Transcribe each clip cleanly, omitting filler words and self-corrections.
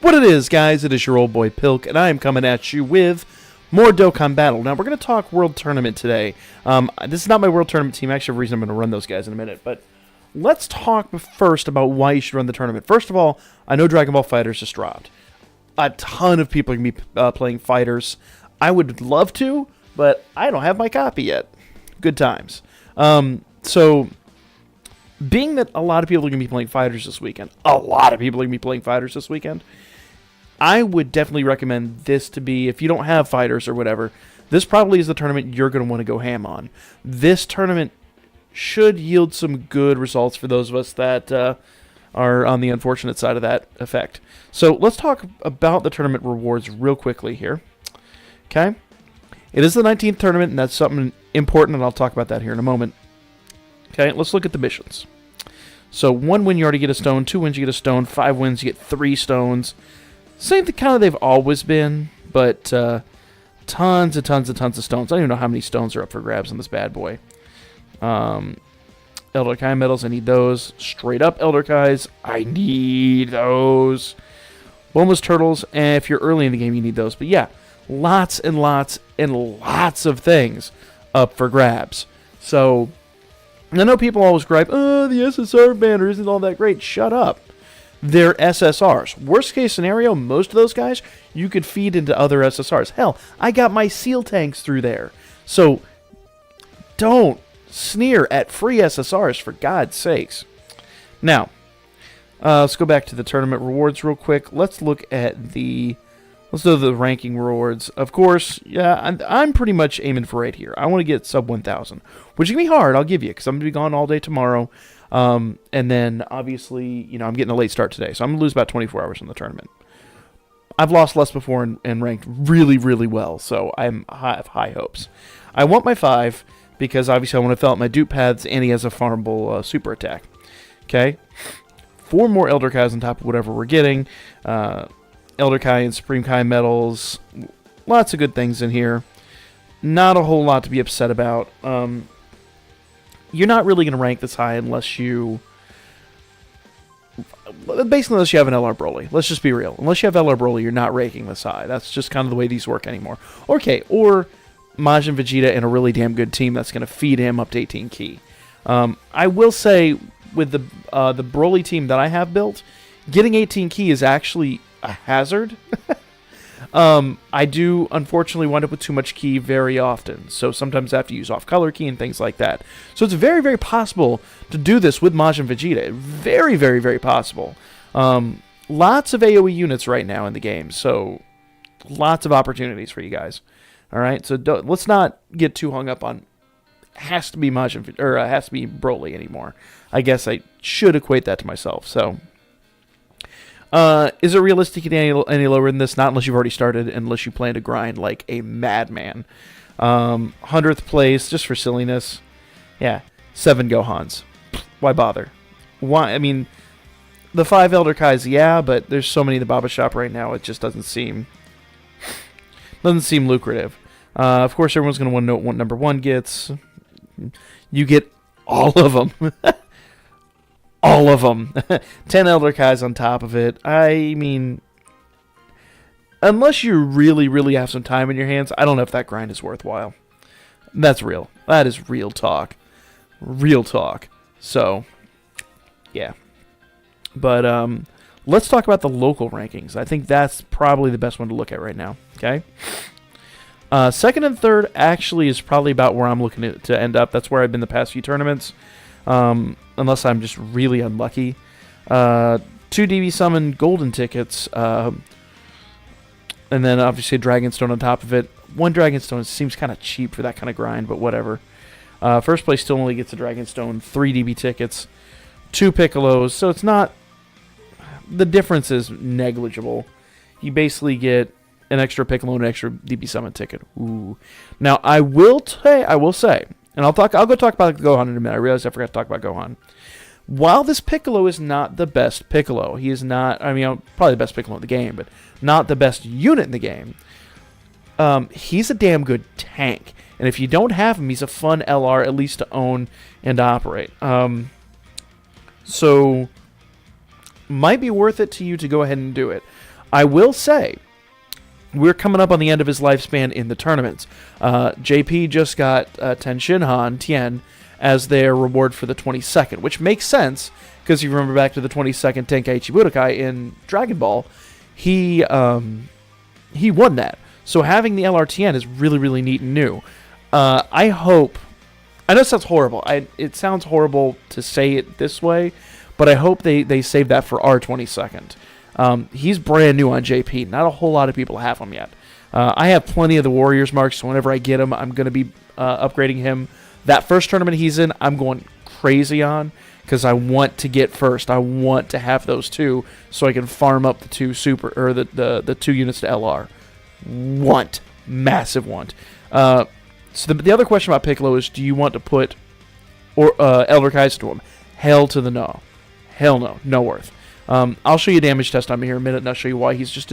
What it is, guys, it is your old boy Pilk, and I am coming at you with more Dokkan Battle. Now, we're going to talk World Tournament today. This is not my World Tournament team. Actually, for a reason I'm going to run those guys in a minute, but let's talk first about why you should run the tournament. First of all, I know Dragon Ball FighterZ just dropped. A ton of people are going to be playing Fighters. I would love to, but I don't have my copy yet. Good times. So, being that a lot of people are going to be playing Fighters this weekend, I would definitely recommend this to be, if you don't have Fighters or whatever, this probably is the tournament you're going to want to go ham on. This tournament should yield some good results for those of us that are on the unfortunate side of that effect. So let's talk about the tournament rewards real quickly here. Okay? It is the 19th tournament, and that's something important, and I'll talk about that here in a moment. Okay, let's look at the missions. So 1 win, you already get a stone. 2 wins, you get a stone. 5 wins, you get 3 stones. Same thing kind of they've always been, but tons and tons of stones. I don't even know how many stones are up for grabs on this bad boy. Elder Kai medals, I need those. Straight up Elder Kais, I need those. Boneless turtles, and if you're early in the game, you need those. But yeah, lots and lots and lots of things up for grabs. So, I know people always gripe, oh, the SSR banner isn't all that great. Shut up. They're SSRs. Worst case scenario, most of those guys, you could feed into other SSRs. Hell, I got my SEAL tanks through there. So, don't sneer at free SSRs, for God's sakes. Now, let's go back to the tournament rewards real quick. Let's look at let's do the ranking rewards. Of course, yeah, I'm pretty much aiming for right here. I want to get sub 1,000, which is going to be hard, I'll give you, because I'm going to be gone all day tomorrow. And then, obviously, you know, I'm getting a late start today, so I'm going to lose about 24 hours in the tournament. I've lost less before and ranked really, really well, so I have high hopes. I want my 5, because obviously I want to fill out my dupe paths, and he has a farmable super attack. Okay? 4 more Elder Kais on top of whatever we're getting. Elder Kai and Supreme Kai medals. Lots of good things in here. Not a whole lot to be upset about. You're not really going to rank this high unless you... Basically, unless you have an LR Broly. Let's just be real. Unless you have LR Broly, you're not ranking this high. That's just kind of the way these work anymore. Okay, or Majin Vegeta and a really damn good team that's going to feed him up to 18 Ki. I will say, with the Broly team that I have built, getting 18 Ki is actually a hazard. I do, unfortunately, wind up with too much Ki very often. So sometimes I have to use off-color Ki and things like that. So it's very, very possible to do this with Majin Vegeta. Very, very, very possible. Lots of AoE units right now in the game. So lots of opportunities for you guys. All right, so let's not get too hung up on has to be Majin or has to be Broly anymore. I guess I should equate that to myself. So, is it realistic to get any lower than this? Not unless you've already started, unless you plan to grind like a madman. 100th place, just for silliness. Yeah, 7 Gohans. Why bother? Why? I mean, the 5 Elder Kais, yeah, but there's so many in the Baba shop right now. It just doesn't seem lucrative. Of course, everyone's going to want to know what number 1 gets. You get all of them. All of them. 10 Elder Kais on top of it. I mean, unless you really, really have some time in your hands, I don't know if that grind is worthwhile. That's real. That is real talk. Real talk. So, yeah. But, let's talk about the local rankings. I think that's probably the best one to look at right now. Okay? Second and third actually is probably about where I'm looking to end up. That's where I've been the past few tournaments. Unless I'm just really unlucky. 2 DB Summon golden tickets. And then obviously a Dragonstone on top of it. 1 Dragonstone seems kind of cheap for that kind of grind, but whatever. First place still only gets a Dragonstone. 3 DB tickets. 2 Piccolos. So it's not... The difference is negligible. You basically get an extra Piccolo and an extra DB Summon ticket. Ooh. Now, I will say, and I'll go talk about Gohan in a minute. I realized I forgot to talk about Gohan. While this Piccolo is not the best Piccolo, he is not, I mean, probably the best Piccolo in the game, but not the best unit in the game, he's a damn good tank. And if you don't have him, he's a fun LR, at least to own and operate. So, might be worth it to you to go ahead and do it. I will say, we're coming up on the end of his lifespan in the tournaments. JP just got Tien as their reward for the 22nd, which makes sense, because you remember back to the 22nd Tenkaichi Budokai in Dragon Ball, he won that. So having the LR Tien is really, really neat and new. I hope... I know it sounds horrible. It sounds horrible to say it this way, but I hope they save that for our 22nd. He's brand new on JP. Not a whole lot of people have him yet. I have plenty of the Warriors marks, so whenever I get him, I'm going to be upgrading him. That first tournament he's in, I'm going crazy on, because I want to get first. I want to have those two, so I can farm up the two the 2 units to LR. Massive want. So the other question about Piccolo is, do you want to put Elder Kaiser to him? Hell to the no. Hell no. No worth. I'll show you a damage test on him here in a minute, and I'll show you why he's just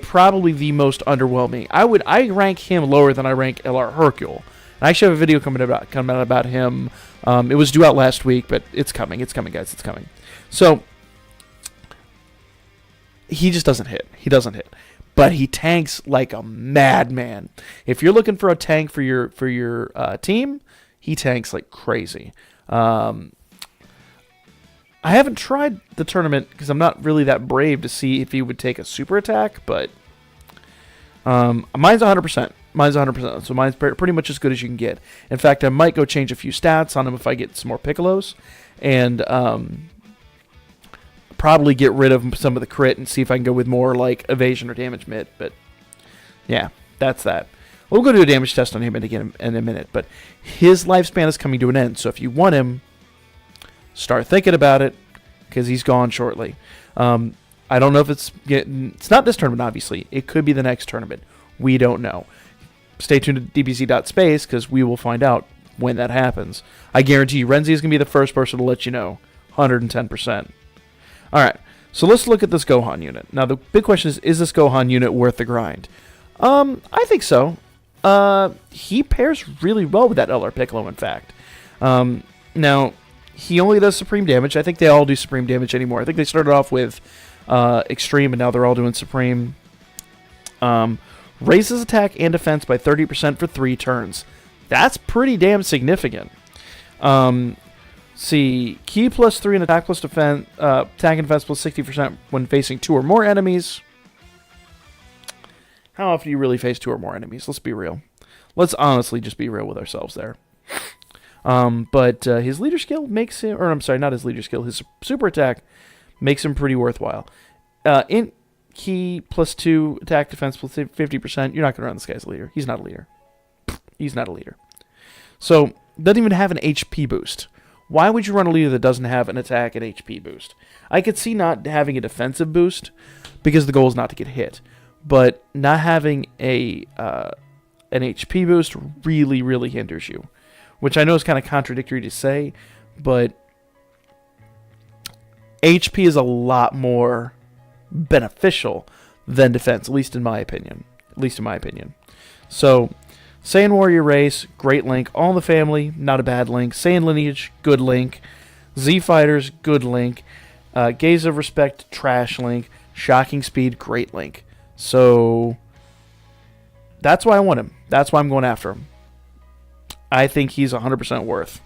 probably the most underwhelming. I rank him lower than I rank LR Hercule. And I actually have a video coming out about him. It was due out last week, but it's coming. It's coming, guys. It's coming. So he just doesn't hit. He doesn't hit. But he tanks like a madman. If you're looking for a tank for your team, he tanks like crazy. I haven't tried the tournament because I'm not really that brave to see if he would take a super attack, but mine's 100%. Mine's 100%, so mine's pretty much as good as you can get. In fact, I might go change a few stats on him if I get some more Piccolos, and probably get rid of some of the crit and see if I can go with more like evasion or damage mid. But yeah, that's that. We'll go do a damage test on him again in a minute, but his lifespan is coming to an end, so if you want him, start thinking about it, because he's gone shortly. I don't know if it's not this tournament, obviously. It could be the next tournament. We don't know. Stay tuned to DBZ.space, because we will find out when that happens. I guarantee you, Renzi is going to be the first person to let you know. 110%. Alright, so let's look at this Gohan unit. Now, the big question is this Gohan unit worth the grind? I think so. He pairs really well with that LR Piccolo, in fact. Now, he only does supreme damage. I think they all do supreme damage anymore. I think they started off with extreme, and now they're all doing supreme. Raises attack and defense by 30% for 3 turns. That's pretty damn significant. See, key plus 3 and attack plus defense, attack and defense plus 60% when facing 2 or more enemies. How often do you really face 2 or more enemies? Let's be real. Let's honestly just be real with ourselves there. But his leader skill makes him, or I'm sorry, not his leader skill, his super attack makes him pretty worthwhile. In key plus 2, attack defense plus 50%, you're not going to run this guy's leader. He's not a leader. He's not a leader. So, doesn't even have an HP boost. Why would you run a leader that doesn't have an attack and HP boost? I could see not having a defensive boost, because the goal is not to get hit. But not having an HP boost really, really hinders you. Which I know is kind of contradictory to say, but HP is a lot more beneficial than defense, at least in my opinion. So, Saiyan Warrior Race, great Link. All in the Family, not a bad Link. Saiyan Lineage, good Link. Z Fighters, good Link. Gaze of Respect, trash Link. Shocking Speed, great Link. So, that's why I want him. That's why I'm going after him. I think he's 100% worth.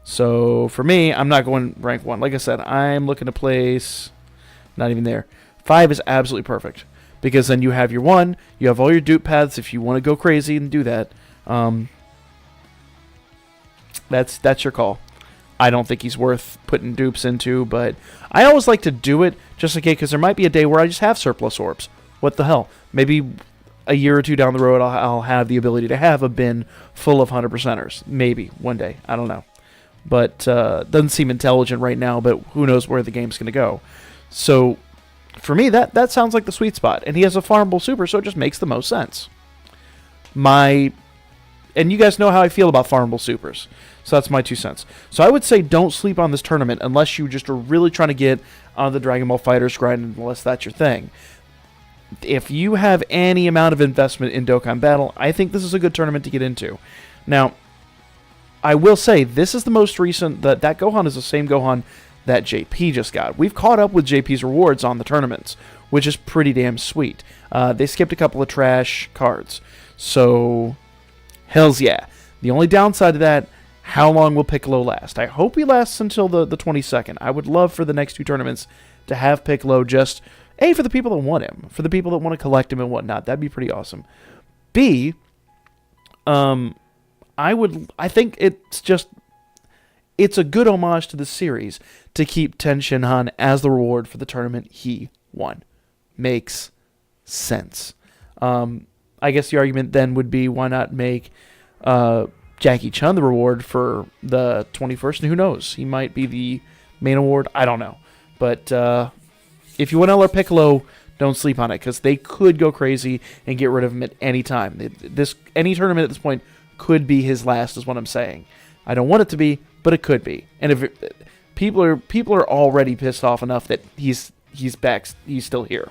So, for me, I'm not going rank 1. Like I said, I'm looking to place... Not even there. 5 is absolutely perfect. Because then you have your 1, you have all your dupe paths if you want to go crazy and do that. That's your call. I don't think he's worth putting dupes into, but I always like to do it just in case, because there might be a day where I just have surplus orbs. What the hell? Maybe a year or 2 down the road I'll have the ability to have a bin full of 100%ers. Maybe one day. I don't know. But doesn't seem intelligent right now, but who knows where the game's going to go. So, for me, that sounds like the sweet spot. And he has a farmable super, so it just makes the most sense. And you guys know how I feel about farmable supers. So that's my 2 cents. So I would say don't sleep on this tournament unless you just are really trying to get on the Dragon Ball FighterZ grind, unless that's your thing. If you have any amount of investment in Dokkan Battle, I think this is a good tournament to get into. Now, I will say, this is the most recent, that Gohan is the same Gohan that JP just got. We've caught up with JP's rewards on the tournaments. which is pretty damn sweet. They skipped a couple of trash cards. So, hells yeah. The only downside to that, how long will Piccolo last? I hope he lasts until the 22nd. I would love for the next 2 tournaments to have Piccolo just, A, for the people that want him, for the people that want to collect him and whatnot. That'd be pretty awesome. B, I think it's a good homage to the series to keep Ten Shinhan as the reward for the tournament he won. Makes sense. I guess the argument then would be, why not make Jackie Chun the reward for the 21st? And who knows? He might be the main award. I don't know. But if you want LR Piccolo, don't sleep on it, because they could go crazy and get rid of him at any time. Any tournament at this point could be his last, is what I'm saying. I don't want it to be, but it could be. And if people are already pissed off enough that he's back, he's still here.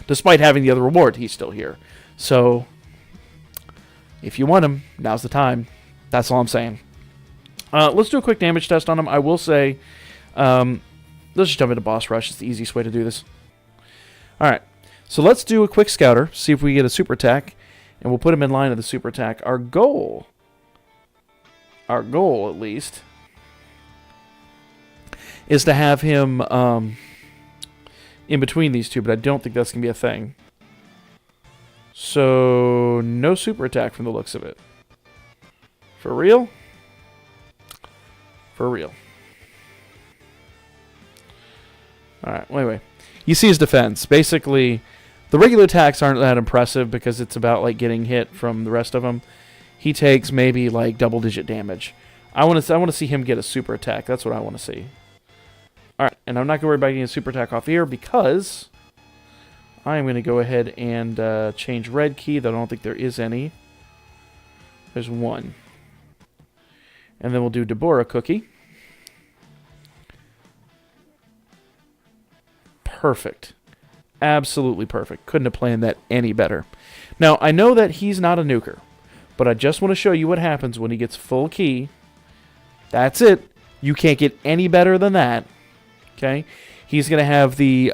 Despite having the other reward, he's still here. So, if you want him, now's the time. That's all I'm saying. Let's do a quick damage test on him. I will say, let's just jump into boss rush. It's the easiest way to do this. Alright, so let's do a quick scouter, see if we get a super attack, and we'll put him in line of the super attack. Our goal at least, is to have him in between these two, but I don't think that's going to be a thing. So, no super attack from the looks of it. For real? For real. Alright, wait. You see his defense. Basically, the regular attacks aren't that impressive because it's about like getting hit from the rest of them. He takes maybe like double-digit damage. I want to see him get a super attack. That's what I want to see. Alright, and I'm not going to worry about getting a super attack off here because I'm going to go ahead and change red key, though I don't think there is any. There's one. And then we'll do Deborah Cookie. Perfect. Absolutely perfect. Couldn't have planned that any better. Now, I know that he's not a nuker, but I just want to show you what happens when he gets full key. That's it. You can't get any better than that. Okay? He's going to have the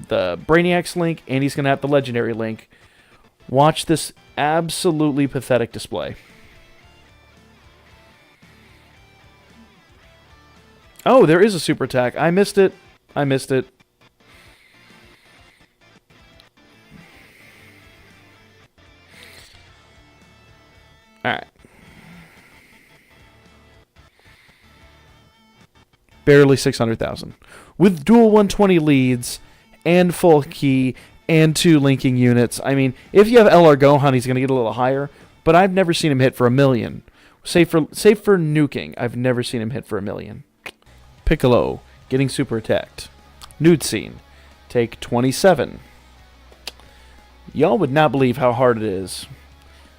Brainiac's link, and he's going to have the Legendary link. Watch this absolutely pathetic display. Oh, there is a super attack. I missed it. Alright. Barely 600,000. With dual 120 leads and full key and 2 linking units. I mean, if you have LR Gohan, he's going to get a little higher, but I've never seen him hit for 1 million. Save for nuking, I've never seen him hit for 1 million. Piccolo getting super attacked. Nude scene. Take 27. Y'all would not believe how hard it is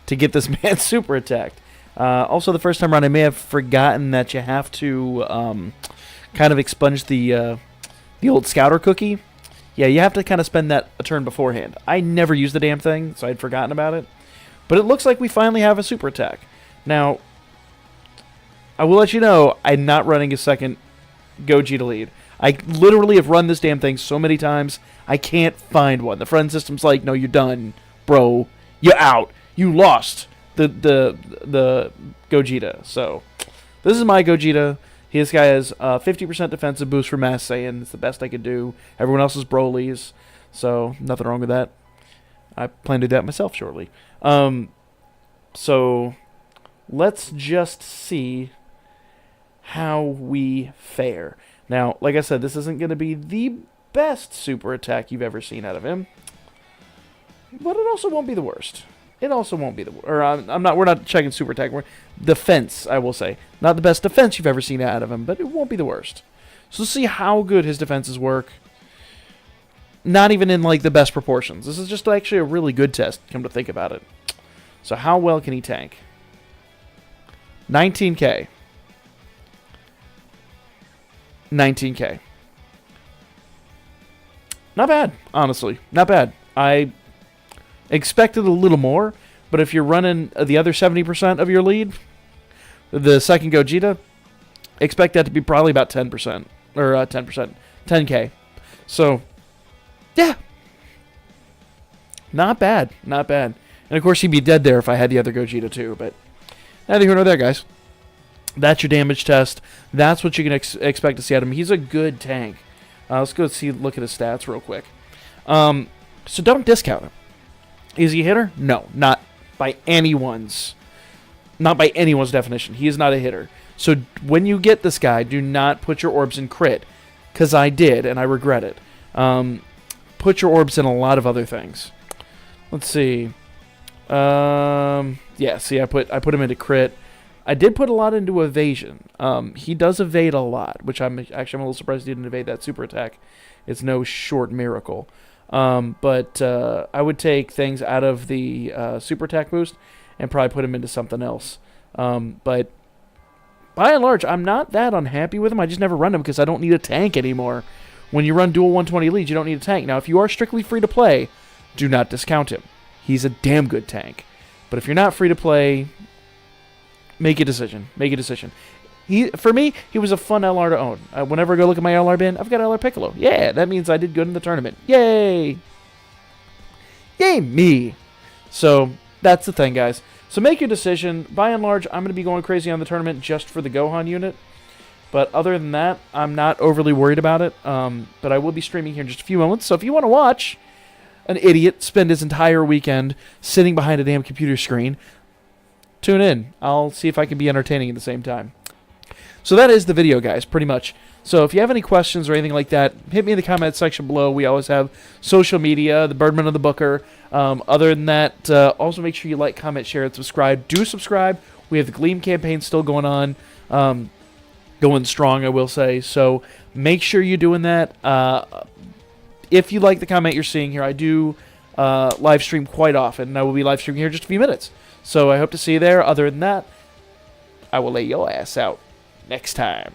to get this man super attacked. Also, the first time around, I may have forgotten that you have to kind of expunge the old scouter cookie. Yeah, you have to kind of spend that a turn beforehand. I never used the damn thing, so I'd forgotten about it. But it looks like we finally have a super attack. Now, I will let you know, I'm not running a second Gogeta lead. I literally have run this damn thing so many times, I can't find one. The friend system's like, no, you're done, bro. You're out. You lost the Gogeta. So, this is my Gogeta. This guy has 50% defensive boost for Mass Saiyan. It's the best I could do. Everyone else is Broly's, so nothing wrong with that. I plan to do that myself shortly. So, let's just see how we fare. Now, like I said, this isn't going to be the best super attack you've ever seen out of him, but it also won't be the worst. It also won't be the worst. Or we're not checking super attack. We're defense, I will say. Not the best defense you've ever seen out of him, but it won't be the worst. So let's see how good his defenses work. Not even in like the best proportions. This is just actually a really good test, come to think about it. So how well can he tank? 19k. 19k. Not bad, honestly. Not bad. I expected a little more, but if you're running the other 70% of your lead, the second Gogeta, expect that to be probably about 10%. Or 10%. 10k. So, Yeah. Not bad. Not bad. And of course, he'd be dead there if I had the other Gogeta too, but neither here nor there, guys. That's your damage test. That's what you can expect to see out of him. He's a good tank. Let's go look at his stats real quick. So don't discount him. Is he a hitter? No, not by anyone's definition. He is not a hitter. So when you get this guy, do not put your orbs in crit, because I did, and I regret it. Put your orbs in a lot of other things. Let's see. Yeah, see, I put him into crit. I did put a lot into evasion. He does evade a lot, which I'm a little surprised he didn't evade that super attack. It's no short miracle. But I would take things out of the super attack boost and probably put him into something else. But by and large, I'm not that unhappy with him. I just never run him because I don't need a tank anymore. When you run dual 120 leads, you don't need a tank. Now, if you are strictly free to play, do not discount him. He's a damn good tank. But if you're not free to play, make a decision. Make a decision. For me, he was a fun LR to own. Whenever I go look at my LR bin, I've got LR Piccolo. Yeah, that means I did good in the tournament. Yay! Yay me! So, that's the thing, guys. So make your decision. By and large, I'm going to be going crazy on the tournament just for the Gohan unit. But other than that, I'm not overly worried about it. But I will be streaming here in just a few moments. So if you want to watch an idiot spend his entire weekend sitting behind a damn computer screen, tune in. I'll see if I can be entertaining at the same time. So that is the video, guys, pretty much. So if you have any questions or anything like that, hit me in the comment section below. We always have social media, the Birdman of the Booker. Other than that, also make sure you like, comment, share, and subscribe. Do subscribe. We have the Gleam campaign still going on. Going strong, I will say. So make sure you're doing that. If you like the comment you're seeing here, I do live stream quite often, and I will be live streaming here in just a few minutes. So I hope to see you there. Other than that, I will lay your ass out next time.